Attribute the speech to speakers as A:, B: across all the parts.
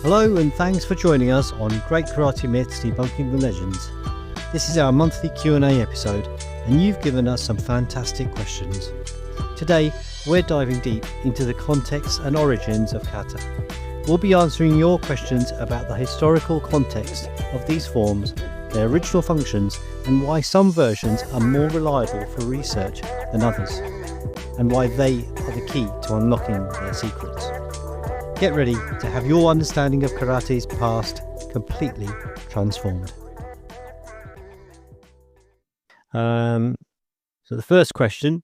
A: Hello and thanks for joining us on Great Karate Myths Debunking the Legends. This is our monthly Q&A episode and you've given us some fantastic questions. Today we're diving deep into the context and origins of kata. We'll be answering your questions about the historical context of these forms, their original functions and why some versions are more reliable for research than others, and why they are the key to unlocking their secrets. Get ready to have your understanding of karate's past completely transformed. So the first question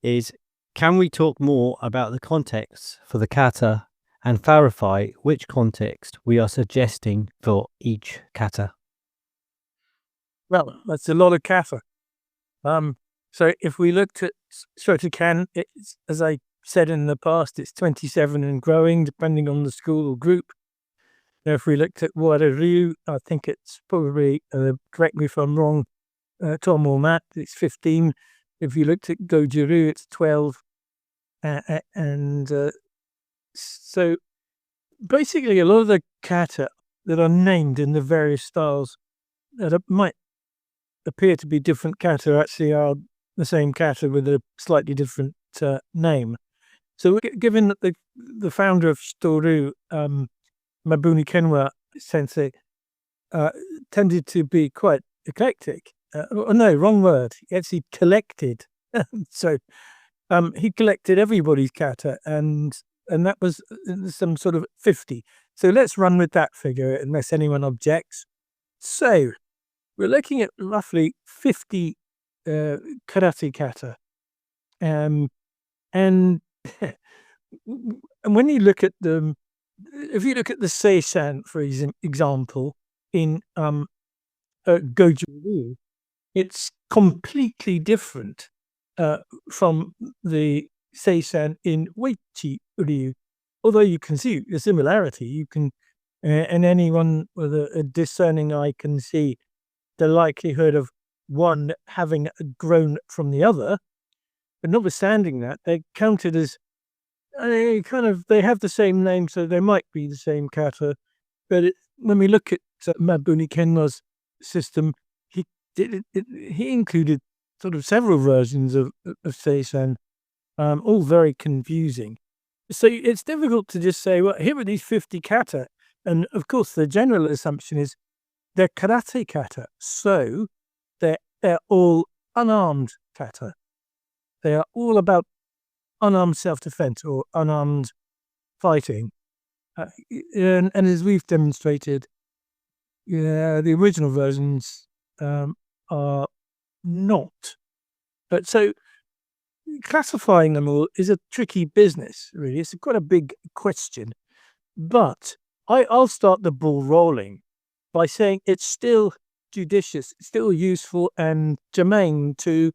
A: is, can we talk more about the context for the kata and clarify which context we are suggesting for each kata?
B: Well, that's a lot of kata. So if we looked at Shotokan, it's, as I said in the past, it's 27 and growing, depending on the school or group. Now, if we looked at July'25, I think it's probably, correct me if I'm wrong, Tom or Matt, it's 15. If you looked at Goju-Ryu, it's 12. So basically, a lot of the kata that are named in the various styles that might appear to be different kata actually are the same kata with a slightly different name. So given that the founder of Shito-Ryu, Mabuni Kenwa sensei, tended to be quite eclectic. No, wrong word. He actually collected. So he collected everybody's kata, and that was some sort of 50. So let's run with that figure unless anyone objects. So we're looking at roughly 50 karate kata. And when you look at them, if you look at the Seisan, for example, in Goju-Ryu, it's completely different from the Seisan in Uechi-Ryu. Although you can see the similarity, you can, and anyone with a discerning eye can see the likelihood of one having grown from the other. But notwithstanding that, they're counted as they have the same name, so they might be the same kata. But when we look at Mabuni Kenwa's system, he included sort of several versions of Seisan, all very confusing. So it's difficult to just say, well, here are these 50 kata. And of course, the general assumption is they're karate kata. So they're all unarmed kata. They are all about unarmed self-defense or unarmed fighting. And as we've demonstrated, the original versions are not. But so classifying them all is a tricky business, really. It's quite a big question. But I'll start the ball rolling by saying it's still judicious, it's still useful and germane to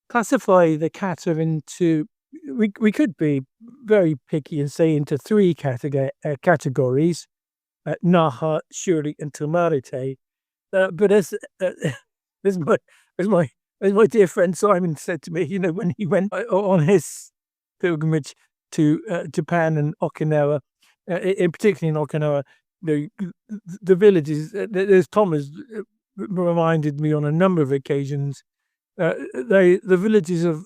B: classify the kata into, we could be very picky and say into three categories, Naha, Shuri, and Tomarite. But as my dear friend Simon said to me, when he went on his pilgrimage to Japan and Okinawa, particularly in Okinawa, the villages, as Tom has reminded me on a number of occasions, the villages of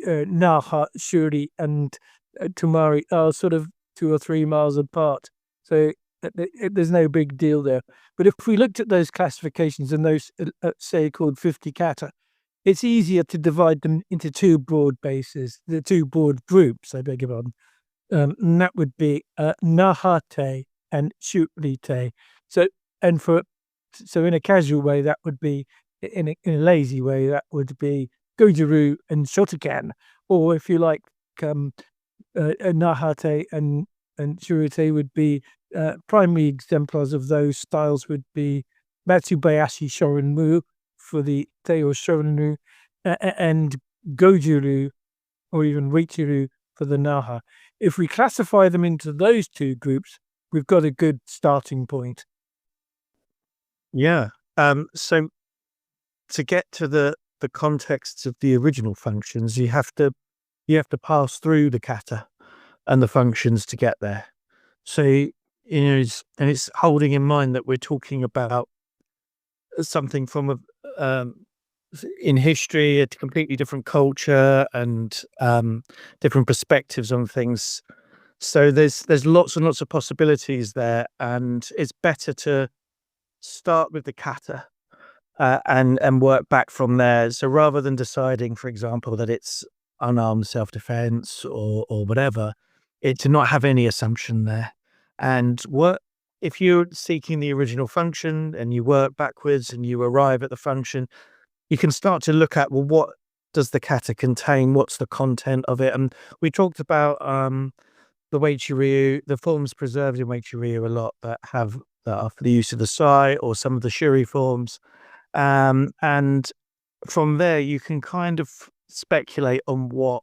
B: Naha, Shuri, and Tomari are sort of 2 or 3 miles apart. So there's no big deal there. But if we looked at those classifications and those, say, called 50 kata, it's easier to divide them into two broad bases, the two broad groups, I beg your pardon. And that would be Nahate and Shurite. So in a casual way, that would be, in a lazy way, that would be Goju-Ryu and Shotokan. Or if you like, Nahate and Shurite would be primary exemplars of those styles would be Matsubayashi Shorin-Ryu for the Teo Shorin-Ryu and Goju-Ryu or even Uechi-Ryu for the Naha. If we classify them into those two groups, we've got a good starting point.
C: Yeah. So to get to the contexts of the original functions, you have to pass through the kata and the functions to get there. So, it's holding in mind that we're talking about something from in history, a completely different culture and different perspectives on things. So there's lots and lots of possibilities there, and it's better to start with the kata and work back from there. So rather than deciding, for example, that it's unarmed self-defense or whatever, to not have any assumption there, and work. If you're seeking the original function and you work backwards and you arrive at the function, you can start to look at, well, what does the kata contain? What's the content of it? And we talked about the Uechi-Ryu, the forms preserved in Uechi-Ryu a lot that are for the use of the sai or some of the shuri forms. And from there, you can kind of speculate on what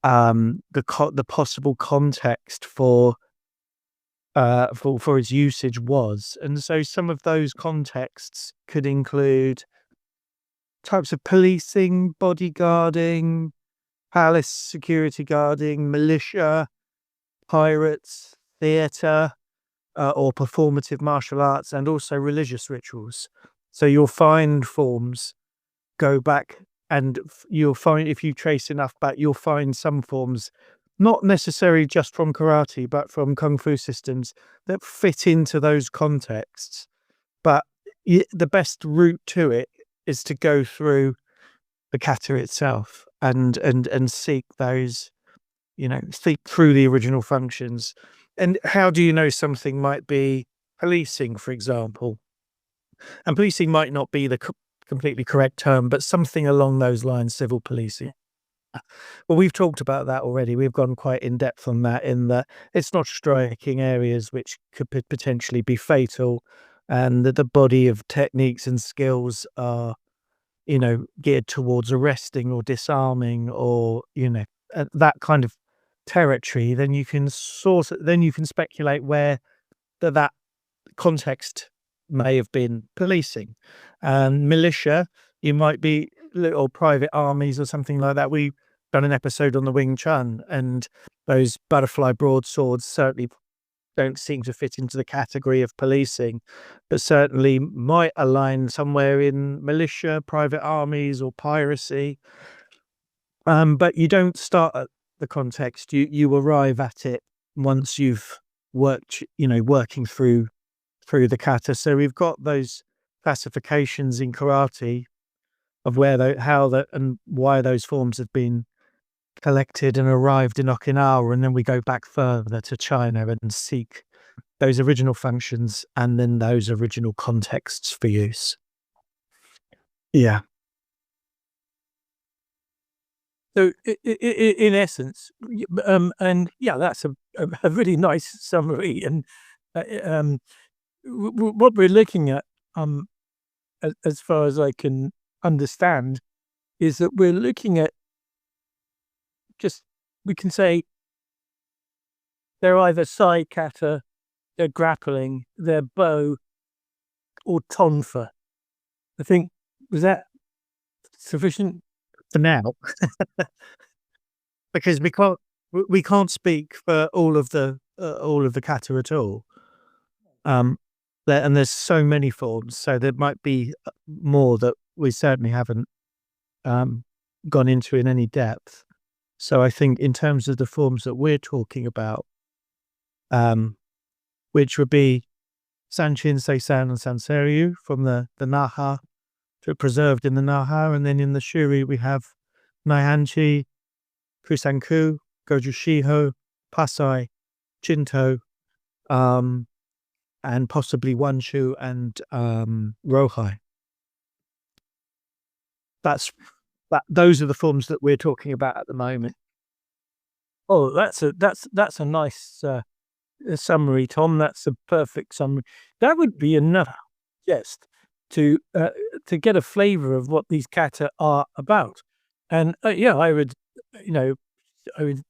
C: the possible context for its usage was. And so some of those contexts could include types of policing, bodyguarding, palace security guarding, militia, pirates, theatre, or performative martial arts, and also religious rituals. So you'll find forms go back, and you'll find, if you trace enough back, you'll find some forms, not necessarily just from karate, but from kung fu systems that fit into those contexts. But the best route to it is to go through the kata itself and seek those, seek through the original functions. And how do you know something might be policing, for example? And policing might not be the completely correct term, but something along those lines, civil policing. Well, we've talked about that already. We've gone quite in depth on that, in that it's not striking areas which could potentially be fatal, and that the body of techniques and skills are, geared towards arresting or disarming or, that kind of territory. Then you can speculate where that context may have been policing. Militia, you might be little private armies or something like that. We've done an episode on the Wing Chun, and those butterfly broadswords certainly don't seem to fit into the category of policing, but certainly might align somewhere in militia, private armies, or piracy. But you don't start at the context. You arrive at it once you've working through the kata. So we've got those classifications in karate of how and why those forms have been collected and arrived in Okinawa, and then we go back further to China and seek those original functions and then those original contexts for use. Yeah.
B: So in essence, and yeah, that's a really nice summary. And what we're looking at, as far as I can understand, is that we're looking at we can say they're either sai kata, they're grappling, they're bow, or tonfa. I think, was that sufficient
C: for now? Because we can't speak for all of the kata at all. And there's so many forms, so there might be more that we certainly haven't gone into in any depth. So I think in terms of the forms that we're talking about, which would be Sanchin, Seisan, and Sanseryu from the Naha, preserved in the Naha, and then in the Shuri we have Naihanchi, Kusanku, Goju-Shiho, Pasai, Shinto, and possibly Wanshu and Rohai. Those are the forms that we're talking about at the moment.
B: Oh, that's a nice summary, Tom. That's a perfect summary. That would be enough, yes, to get a flavour of what these kata are about. And I would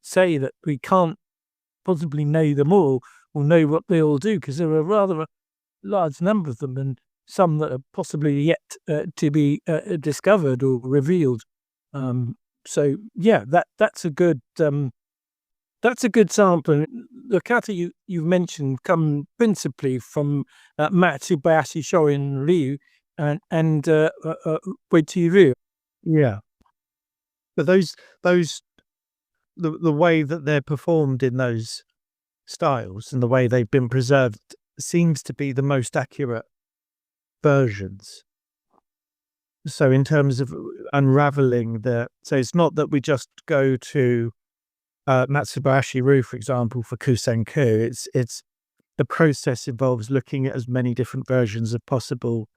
B: say that we can't possibly know them all or know what they all do, because there are rather a large number of them, and some that are possibly yet to be discovered or revealed. So yeah, that's a good sample. the kata you've mentioned come principally from Matsubayashi Shorin-Ryu and Uechi-Ryu.
C: Yeah. But the way that they're performed in those styles and the way they've been preserved seems to be the most accurate versions. So in terms of unraveling so it's not that we just go to Matsubayashi Ryu, for example, for Kusenku. It's the process involves looking at as many different versions as possible,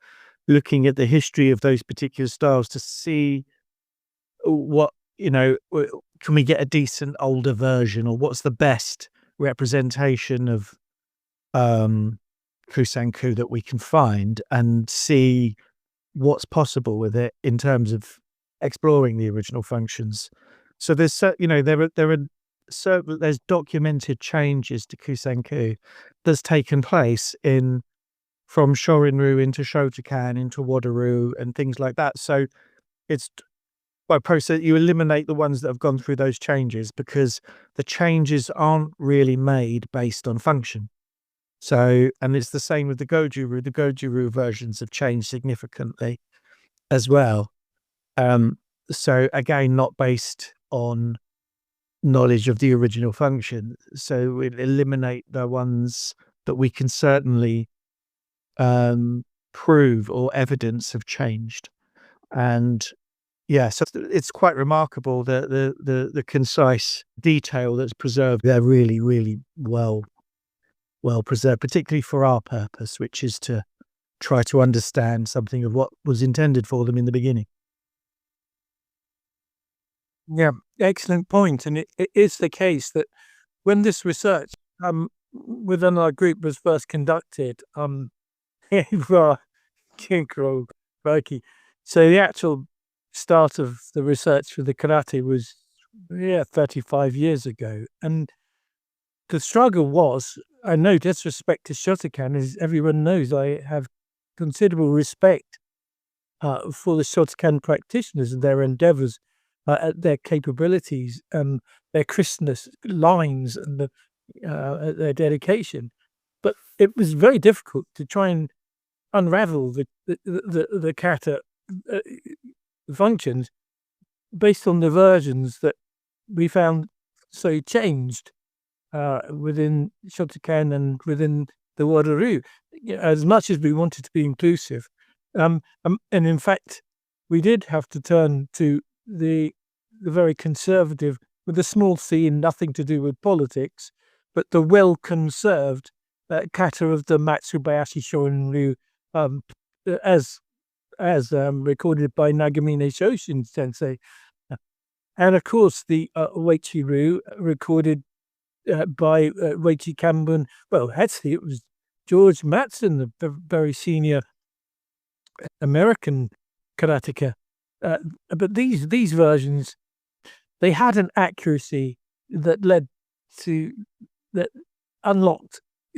C: looking at the history of those particular styles to see what, can we get a decent older version, or what's the best representation of Kusenku that we can find, and see what's possible with it in terms of exploring the original functions. So there's there's documented changes to Kusenku that's taken place from Shorin-Ryu into Shotokan into Wado-Ryu and things like that. So it's by process you eliminate the ones that have gone through those changes, because the changes aren't really made based on function. So, and it's the same with the Goju-Ryu. The Goju-Ryu versions have changed significantly as well. So again, not based on knowledge of the original function. So we eliminate the ones that we can certainly prove or evidence have changed. And yeah, so it's quite remarkable that the concise detail that's preserved. They're really, really well preserved, particularly for our purpose, which is to try to understand something of what was intended for them in the beginning.
B: Yeah, excellent point. And it is the case that when this research within our group was first conducted, for Kinkro Reiki, so the actual start of the research for the karate was 35 years ago, and the struggle was, and no disrespect to Shotokan, as everyone knows, I have considerable respect for the Shotokan practitioners and their endeavors, their capabilities, their crispness lines, and their dedication. But it was very difficult to try and unravel the kata functions based on the versions that we found so changed within Shotokan and within the Wado-Ryu, as much as we wanted to be inclusive. And in fact, we did have to turn to the very conservative, with a small c and nothing to do with politics, but the well-conserved kata of the Matsubayashi Shorin-Ryu, as recorded by Nagamine Shoshin Sensei. And of course, the Uechi-Ryu recorded by Uechi Kanbun. Well, actually, it was George Matson, the very senior American karateka. But these versions, they had an accuracy that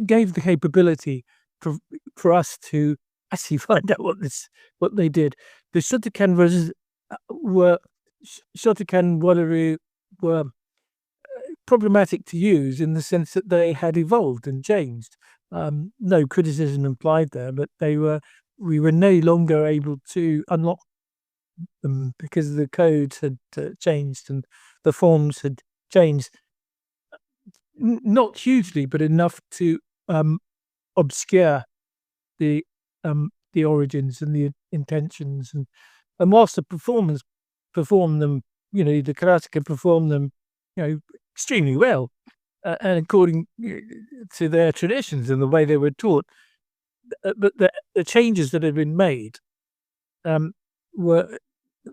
B: gave the capability for us to actually find out what they did. The Shotokan versions Shotokan Wado-Ryu were problematic to use in the sense that they had evolved and changed. No criticism implied there, but we were no longer able to unlock them because the codes had changed and the forms had changed. Not hugely, but enough to obscure the origins and the intentions. And whilst the performers perform them, the karateka perform them, extremely well, and according to their traditions and the way they were taught. But the changes that had been made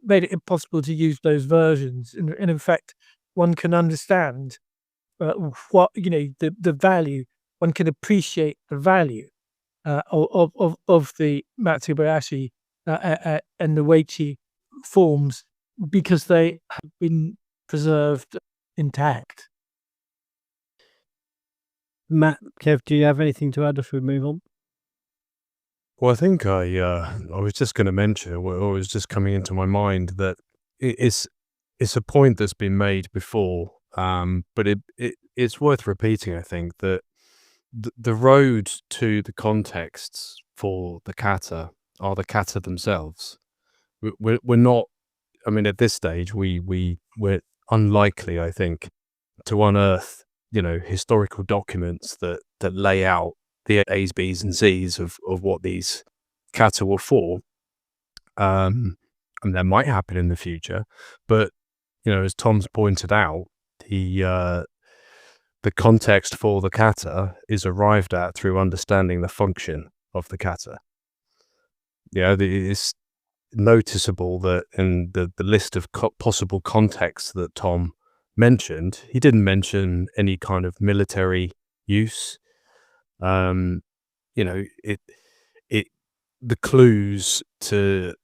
B: made it impossible to use those versions. And in fact, one can understand what the value. One can appreciate the value of the Matsubayashi and the Uechi forms because they have been preserved intact.
A: Matt, Kev, do you have anything to add if we move on?
D: Well, I think I was just going to mention, or it was just coming into my mind, that it's a point that's been made before But it's worth repeating, I think, that the road to the contexts for the kata are the kata themselves. We're not, I mean, at this stage, we're unlikely, I think, to unearth, historical documents that lay out the A's, B's, and C's of what these kata were for. And that might happen in the future, but as Tom's pointed out, the context for the kata is arrived at through understanding the function of the kata. It's noticeable that in the list of possible contexts that Tom mentioned, he didn't mention any kind of military use. The clues to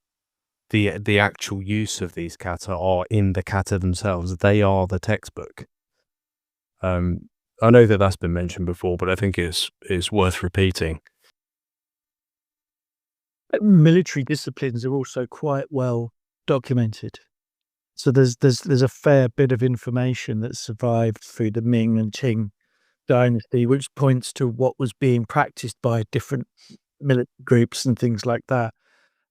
D: the actual use of these kata are in the kata themselves. They are the textbook. I know that that's been mentioned before, but I think it's worth repeating.
B: Military disciplines are also quite well documented. So there's a fair bit of information that survived through the Ming and Qing dynasty, which points to what was being practiced by different military groups and things like that.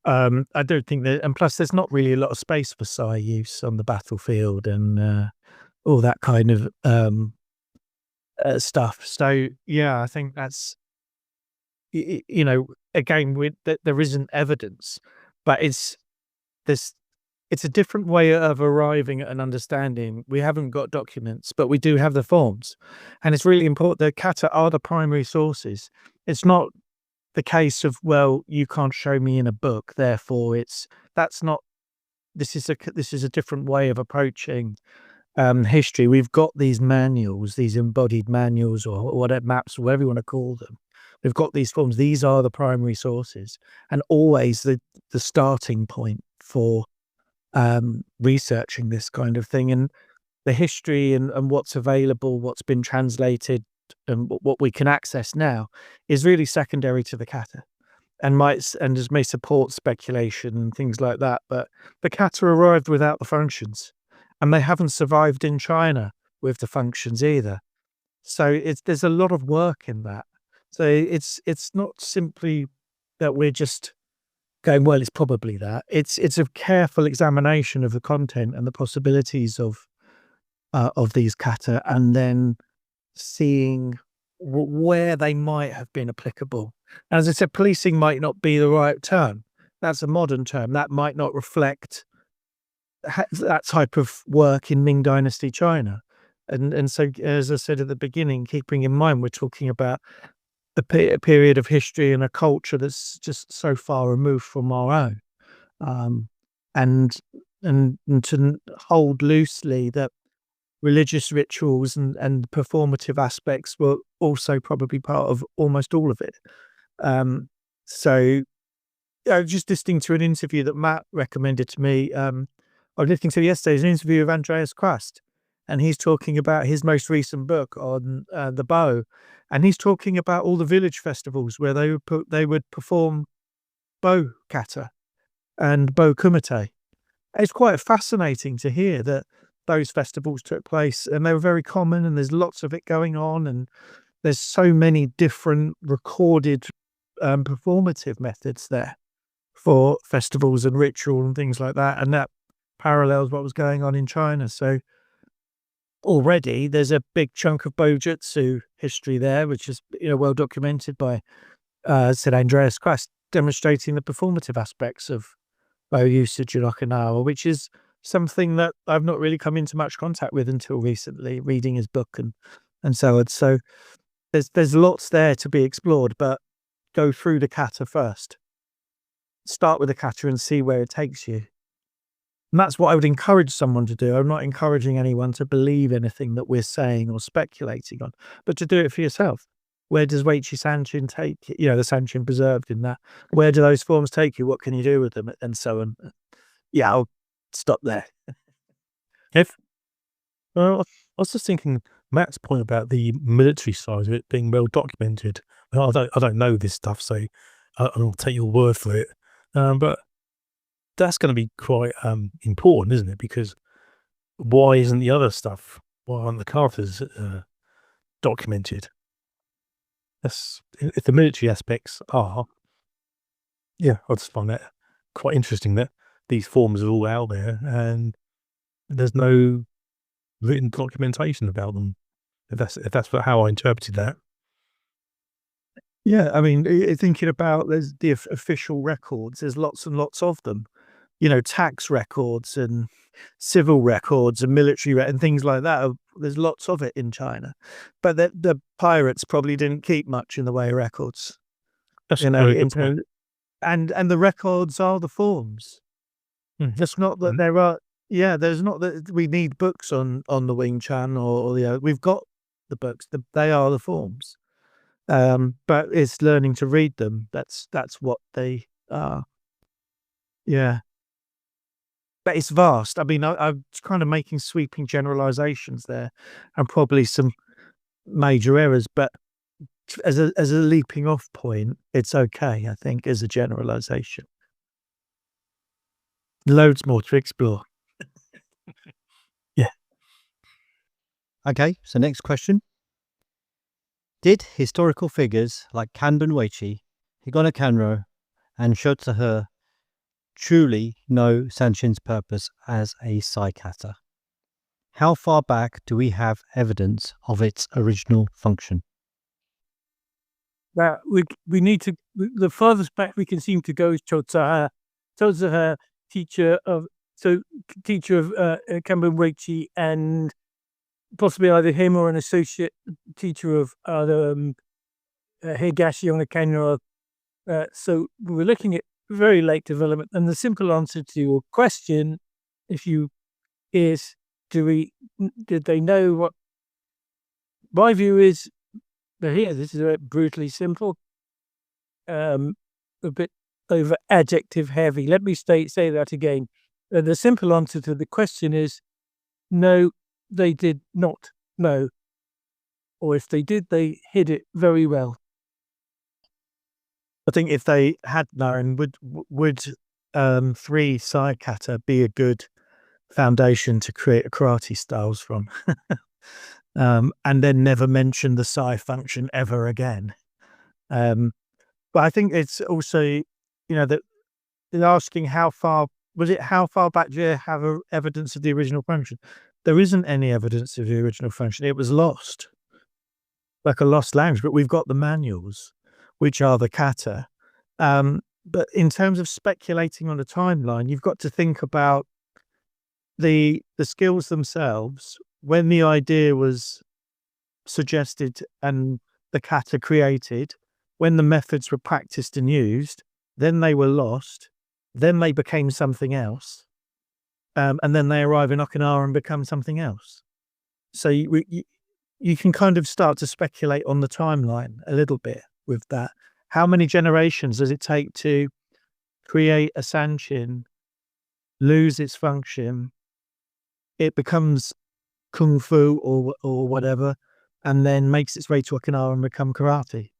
B: I don't think that, and plus there's not really a lot of space for psi use on the battlefield and all that kind of stuff. So yeah, I think that's, again, there isn't evidence, but it's a different way of arriving at an understanding. We haven't got documents, but we do have the forms, and it's really important. The kata are the primary sources. It's not the case of, well, you can't show me in a book, therefore that's not. This is a different way of approaching history. We've got these manuals, these embodied manuals, or whatever, maps, whatever you want to call them. We've got these forms. These are the primary sources, and always the starting point for researching this kind of thing. And the history and what's available, what's been translated, and what we can access now is really secondary to the kata, and may support speculation and things like that. But the kata arrived without the functions, and they haven't survived in China with the functions either. So there's a lot of work in that. So it's not simply that we're just going, well, it's probably that. It's a careful examination of the content and the possibilities of these kata, and then seeing where they might have been applicable. As I said, policing might not be the right term. That's a modern term. That might not reflect that type of work in Ming Dynasty China. And so, as I said at the beginning, keeping in mind we're talking about the period of history and a culture that's just so far removed from our own, and to hold loosely that religious rituals and performative aspects were also probably part of almost all of it. So, just listening to an interview that Matt recommended to me, I was listening to yesterday's an interview of Andreas Christ, and he's talking about his most recent book on the bow, and he's talking about all the village festivals where they would perform bow kata and bow kumite. It's quite fascinating to hear that those festivals took place, and they were very common, and there's lots of it going on, and there's so many different recorded performative methods there for festivals and ritual and things like that, and that parallels what was going on in China. So already there's a big chunk of Bojutsu history there, which is well documented by said Andreas Christ, demonstrating the performative aspects of bow usage in Okinawa, which is something that I've not really come into much contact with until recently, reading his book and so on. So there's lots there to be explored, but go through the kata first. Start with the kata and see where it takes you. And that's what I would encourage someone to do. I'm not encouraging anyone to believe anything that we're saying or speculating on, but to do it for yourself. Where does Uechi-Sanchin take you? The Sanchin preserved in that. Where do those forms take you? What can you do with them? And so on. Yeah, I'll stop there.
C: I was just thinking Matt's point about the military side of it being well documented. I don't know this stuff, so I'll take your word for it. But that's going to be quite important, isn't it? Because why isn't the other stuff
B: why aren't the katas documented? That's if the military aspects are. Yeah, I just find that quite interesting that these forms are all out there and there's no written documentation about them. If that's how I interpreted that.
C: Yeah, I mean, thinking about there's the official records, there's lots and lots of them. Tax records and civil records and military and things like that. There's lots of it in China, but the pirates probably didn't keep much in the way of records.
B: That's a very good point.
C: And the records are the forms. It's not that there are. Yeah, there's not that we need books on the Wing Chun or we've got the books. They are the forms. But it's learning to read them. That's what they are. Yeah. But it's vast. I mean, I'm kind of making sweeping generalizations there and probably some major errors, but as a leaping off point, it's okay, I think, as a generalization. Loads more to explore. Yeah.
A: Okay, so next question. Did historical figures like Kanban Weichi, Higona Kanro, and Shotsuhe truly know Sanchin's purpose as a sai kata? How far back do we have evidence of its original function?
B: That we need to, the furthest back we can seem to go is Shotsuhe. Shotsuhe, teacher of Kanban Weichi, and possibly either him or an associate teacher of Higashi on the Kanro. So we're looking at very late development, and the simple answer to your question, is did they know what? My view is, but here this is brutally simple, a bit over adjective heavy. Let me say that again. The simple answer to the question is no, they did not know, or if they did, they hid it very well.
C: I think if they had known, would 3 sai kata be a good foundation to create a karate styles from, and then never mention the sai function ever again. But I think it's also, that they're asking how far back do you have evidence of the original function? There isn't any evidence of the original function. It was lost, like a lost language. But we've got the manuals, which are the kata. But in terms of speculating on a timeline, you've got to think about the skills themselves. When the idea was suggested and the kata created, when the methods were practiced and used, then they were lost, then they became something else, and then they arrive in Okinawa and become something else. So you can kind of start to speculate on the timeline a little bit with that. How many generations does it take to create a Sanchin, lose its function, it becomes kung fu or whatever, and then makes its way to Okinawa and become karate?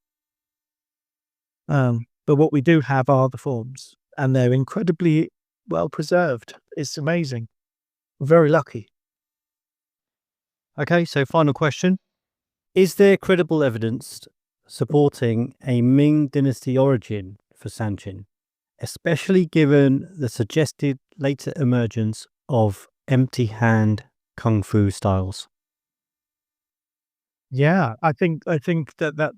C: But what we do have are the forms, and they're incredibly well preserved. It's amazing. Very lucky.
A: Okay, so final question. Is there credible evidence supporting a Ming Dynasty origin for Sanchin, especially given the suggested later emergence of empty hand kung fu styles?
C: Yeah, I think that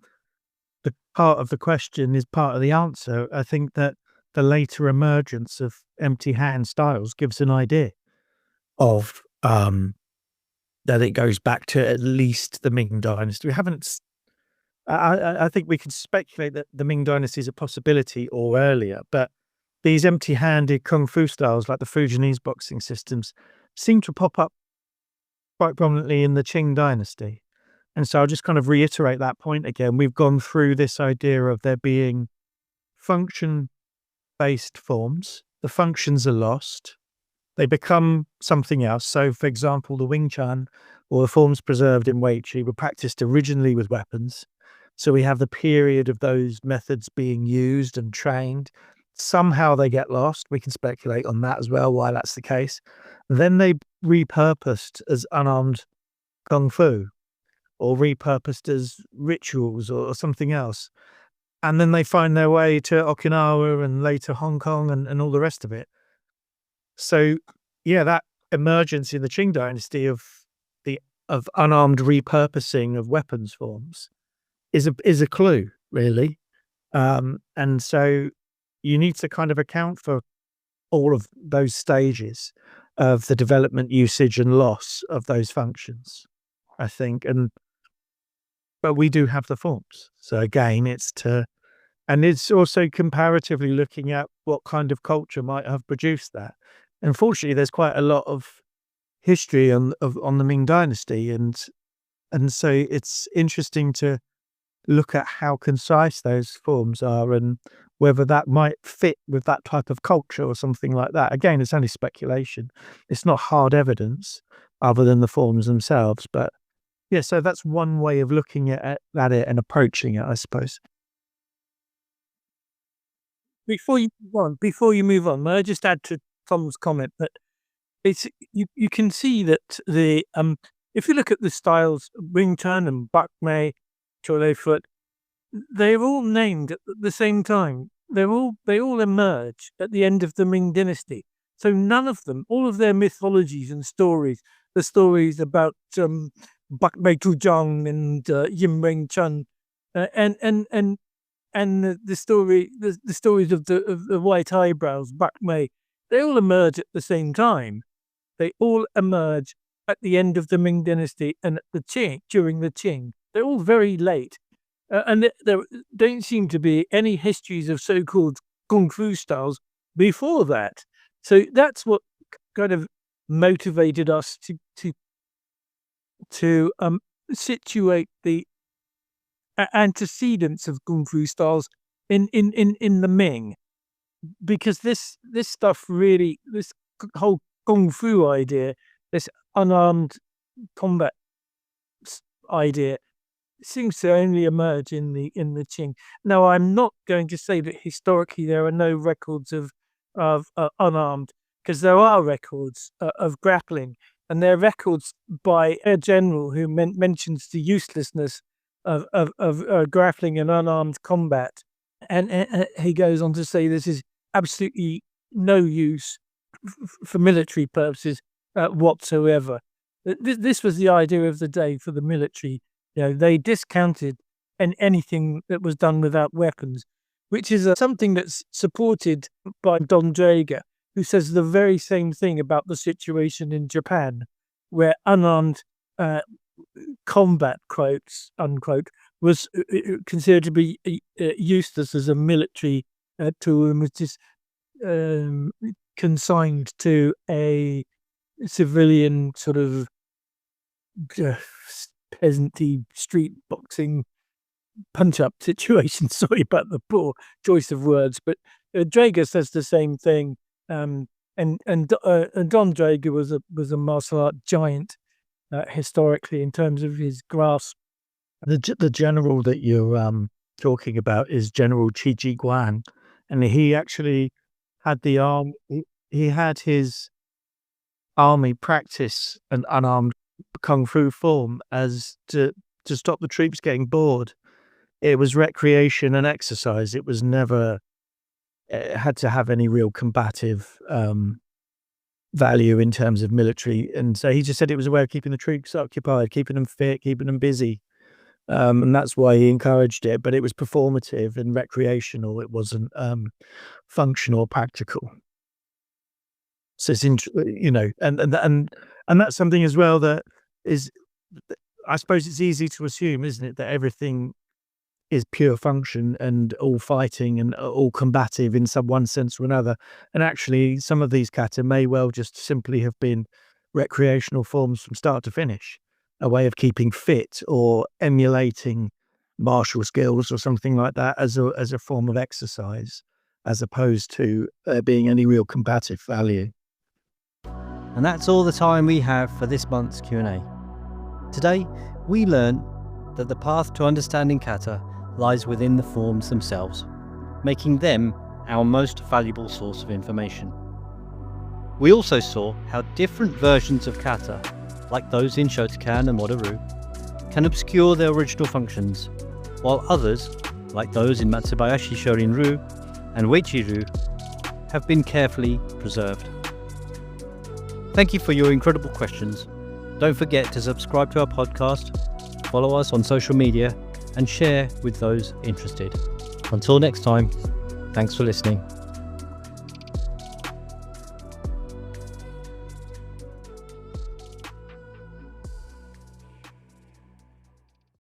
C: the part of the question is part of the answer. I think that the later emergence of empty hand styles gives an idea of that it goes back to at least the Ming Dynasty. We haven't. I think we can speculate that the Ming Dynasty is a possibility or earlier, but these empty-handed kung fu styles, like the Fujianese boxing systems, seem to pop up quite prominently in the Qing Dynasty. And so I'll just kind of reiterate that point again. We've gone through this idea of there being function-based forms. The functions are lost. They become something else. So, for example, the Wing Chun or the forms preserved in Weichi were practiced originally with weapons. So we have the period of those methods being used and trained. Somehow they get lost. We can speculate on that as well, why that's the case. Then they repurposed as unarmed kung fu or repurposed as rituals or something else. And then they find their way to Okinawa and later Hong Kong and all the rest of it. So, yeah, that emergence in the Qing dynasty of unarmed repurposing of weapons forms is a clue, really. And so you need to kind of account for all of those stages of the development, usage, and loss of those functions, I think. But we do have the forms. So again, and it's also comparatively looking at what kind of culture might have produced that. Unfortunately, there's quite a lot of history on the Ming Dynasty, and so it's interesting to look at how concise those forms are and whether that might fit with that type of culture or something like that. Again, it's only speculation. It's not hard evidence other than the forms themselves. But yeah, so that's one way of looking at it and approaching it, I suppose.
B: Before you move on, may I just add to Tom's comment that it's you can see that the if you look at the styles, Wing Chun and Bak Mei, Chole Foot, they're all named at the same time. They all emerge at the end of the Ming Dynasty. So none of them, all of their mythologies and stories, the stories about Bak Mei Tuzhang and Yin Wing Chun, and the stories of the white eyebrows, Bak Mei, they all emerge at the same time. They all emerge at the end of the Ming Dynasty and at the Qing, during the Qing. They're all very late. And there don't seem to be any histories of so-called kung fu styles before that. So that's what kind of motivated us to situate the antecedents of kung fu styles in the Ming, because this stuff really, this whole kung fu idea, this unarmed combat idea, seems to only emerge in the Qing. Now, I'm not going to say that historically there are no records of unarmed, because there are records of grappling, and there are records by a general who mentions the uselessness of grappling and unarmed combat, and he goes on to say this is absolutely no use for military purposes whatsoever. This was the idea of the day for the military. They discounted anything that was done without weapons, which is something that's supported by Don Draeger, who says the very same thing about the situation in Japan, where unarmed combat, quotes, unquote, was considered to be useless as a military tool and was just consigned to a civilian sort of peasanty street boxing punch-up situation. Sorry about the poor choice of words, but Draeger says the same thing. And Don Draeger was a martial art giant historically in terms of his grasp.
C: The general that you're talking about is General Qi Jiguan, and he actually had he had his army practice an unarmed kung fu form as to stop the troops getting bored. It was recreation and exercise. It was never had to have any real combative value in terms of military. And so he just said it was a way of keeping the troops occupied, keeping them fit, keeping them busy. And that's why he encouraged it. But it was performative and recreational. It wasn't functional or practical. So it's and that's something as well that is, I suppose it's easy to assume, isn't it, that everything is pure function and all fighting and all combative in some one sense or another. And actually, some of these kata may well just simply have been recreational forms from start to finish, a way of keeping fit or emulating martial skills or something like that as a form of exercise, as opposed to being any real combative value.
A: And that's all the time we have for this month's Q&A. Today, we learned that the path to understanding kata lies within the forms themselves, making them our most valuable source of information. We also saw how different versions of kata like those in Shotokan and Moto-Ryu, can obscure their original functions, while others, like those in Matsubayashi Shorin-Ryu and Uechi-Ryu, have been carefully preserved. Thank you for your incredible questions. Don't forget to subscribe to our podcast, follow us on social media, and share with those interested. Until next time, thanks for listening.